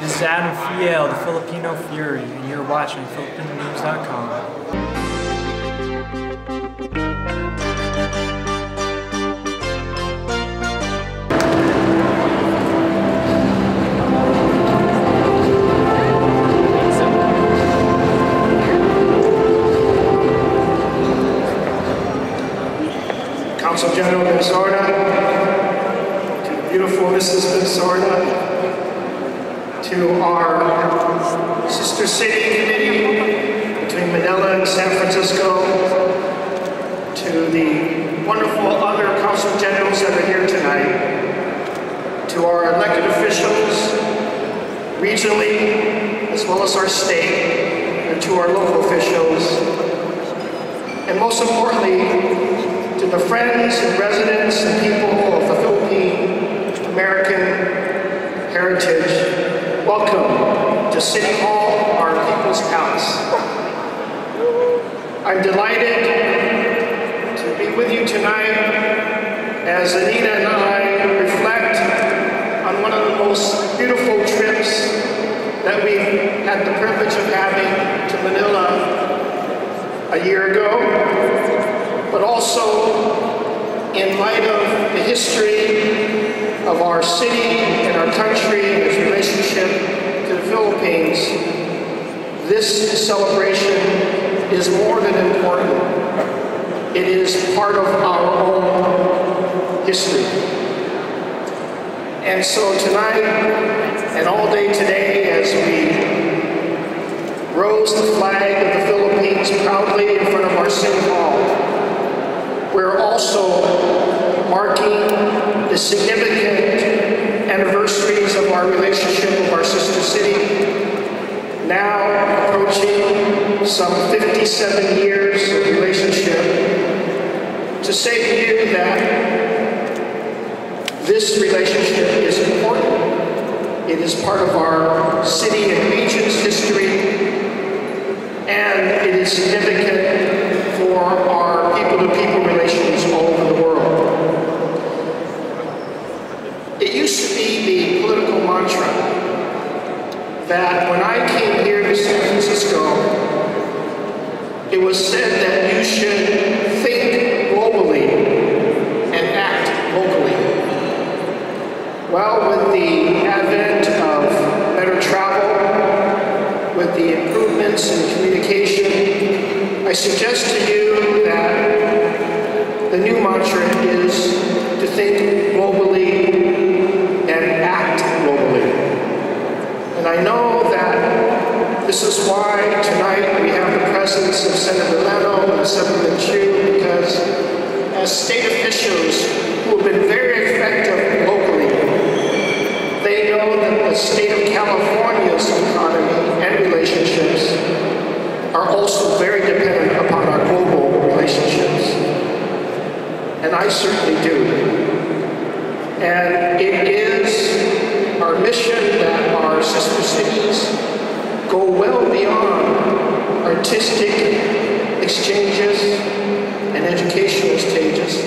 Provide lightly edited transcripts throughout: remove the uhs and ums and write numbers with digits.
This is Adam Fiel, the Filipino Fury, and you're watching PhilippineNews.com. Consul General Esguerra, to the beautiful Mrs. Esguerra, to our sister city committee between Manila and San Francisco, to the wonderful other Consul Generals that are here tonight, to our elected officials, regionally, as well as our state, and to our local officials, and most importantly, to the friends and residents and people of the Philippine American heritage, welcome to City Hall, our People's Palace. I'm delighted to be with you tonight as Anita and I reflect on one of the most beautiful trips that we had the privilege of having to Manila a year ago, but also in light of the history of our city and our country and its relationship to the Philippines. This celebration is more than important. It is part of our own history. And so tonight and all day today, as we rose the flag of the Philippines proudly in front of our City Hall, we're also marking the significant anniversaries of our relationship with our sister city, now approaching some 57 years of relationship, to say to you that this relationship is important. It is part of our city and region's history, and it is significant for our people-to-people relations all over the world. It used to be the political mantra that when I came here to San Francisco, it was said that you should think globally and act locally. Well, with the advent of better travel, with the improvements in communication, I suggest to you that the new mantra is to think globally and act globally. And I know that this is why tonight we have the presence of Senator Leno and Senator Chu, because as state officials who have been very effective locally, they know that the state of California's economy and relationships are also very dependent upon our global relationships. And I certainly do. And it is our mission that our sister cities go well beyond artistic exchanges and educational stages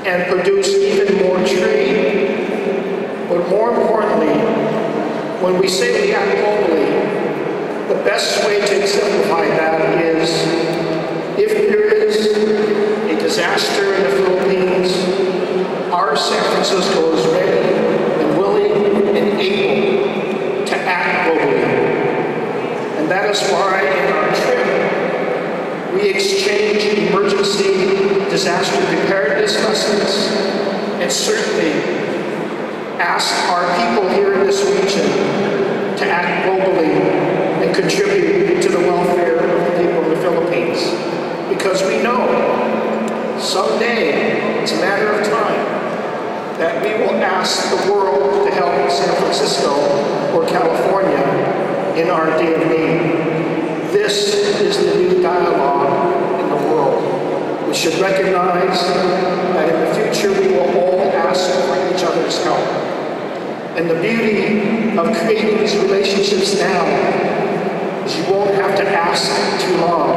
and produce even more trade. But more importantly, when we say we act globally, the best way to exemplify that is if there is a disaster in the Philippines, our San Francisco is ready and willing and able to act globally. And that is why in our trip, we exchange emergency disaster preparedness lessons and certainly ask our people here in this region to act globally and contribute to the welfare of the people of the Philippines. Because we know someday, it's a matter of time, that we will ask the world to help San Francisco or California in our day of need. This is the new dialogue in the world. We should recognize that in the future we will all ask for each other's help. And the beauty of creating these relationships now is you won't have to ask too long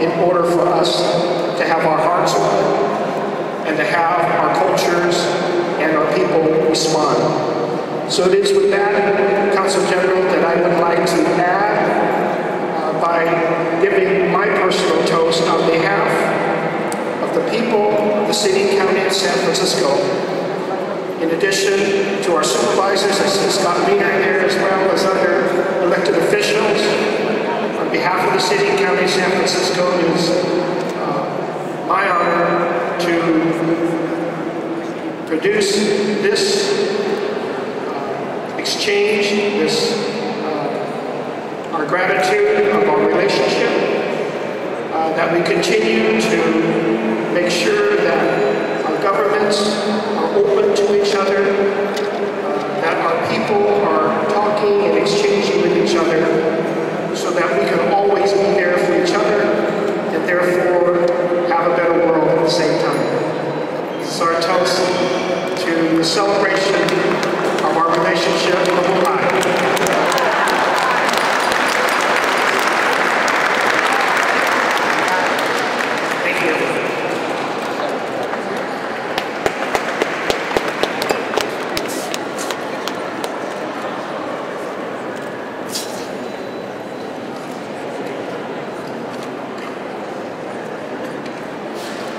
in order for us to have our hearts open and to have our cultures and our people respond. So it is with that, Council General, that I would like to add by giving my personal toast on behalf of the people of the city and county of San Francisco. In addition to our supervisors, I see Scott Wiener here, as well as other elected officials, on behalf of the city and county of San Francisco, it is my honor to produce this exchange, our gratitude of our relationship, that we continue to make sure that our governments are open to each other, that our people are talking and exchanging with each other, so that we can always be there for each other, and therefore have a better world at the same time. This is our toast to the celebration of our relationship with the Hawaii. Thank you.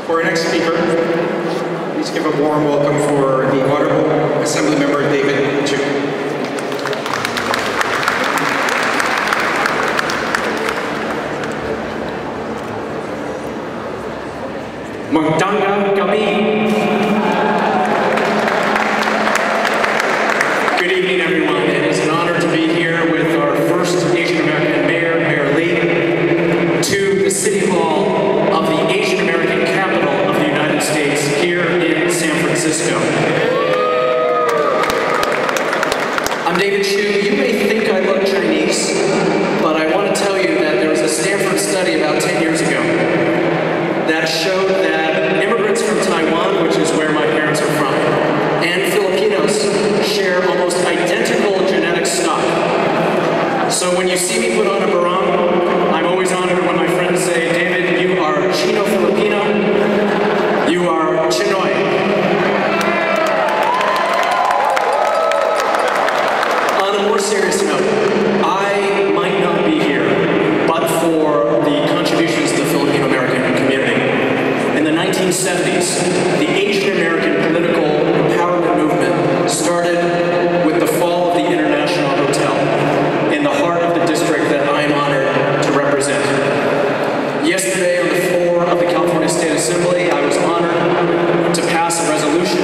For our next speaker, please give a warm welcome for the Honorable Assemblymember David Chu. Magandang gabi. Good evening, everyone. It is an honor to be here with our first Asian American mayor, Mayor Lee, to the City Hall of the Asian American capital of the United States here in San Francisco. I'm David Chu. You may think I look Chinese, but I want to tell you that there was a Stanford study about 10 years ago that showed that immigrants from Taiwan, which is where my parents are from, and Filipinos share almost identical genetic stock. So when you see me put on a barong, I'm always honored when my friends say, David, you are Chino-Filipino, you are Chinoy. On a more serious note, I might not be here but for the contributions to the Filipino-American community. In the 1970s, the Asian American political empowerment movement started with the fall of the International Hotel in the heart of the district that I am honored to represent. Yesterday, on the floor of the California State Assembly, I was honored to pass a resolution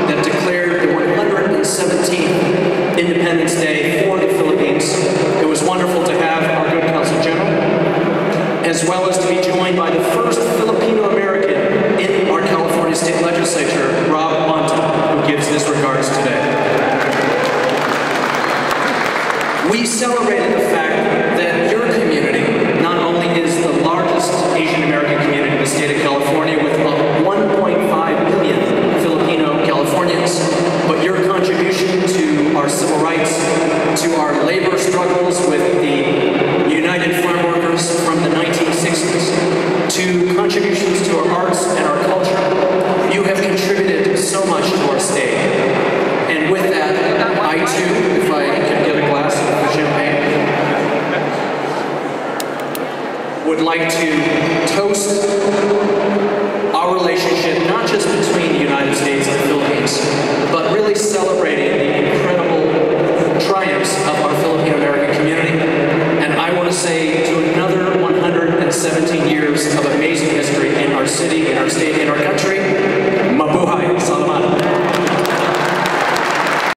that declared the 117th Independence Day for the Philippines. It was wonderful to have our good Council General, as well as to be joined by the first Filipino-American in our California State Legislature, Rob Bonta, who gives his regards today. We celebrated the fact that your community not only is the largest Asian American community in the state of California with 1.5 million Filipino Californians, but your contribution to our civil rights, to our labor struggles with the United Farm Workers from the 1960s, to contributions to our arts and our culture, you have contributed so much to our state. And with that, I too, if I can get a glass of champagne, would like to toast our relationship, not just between the United States and the Philippines, but really celebrating the incredible triumphs of our Filipino-American community. And I want to say to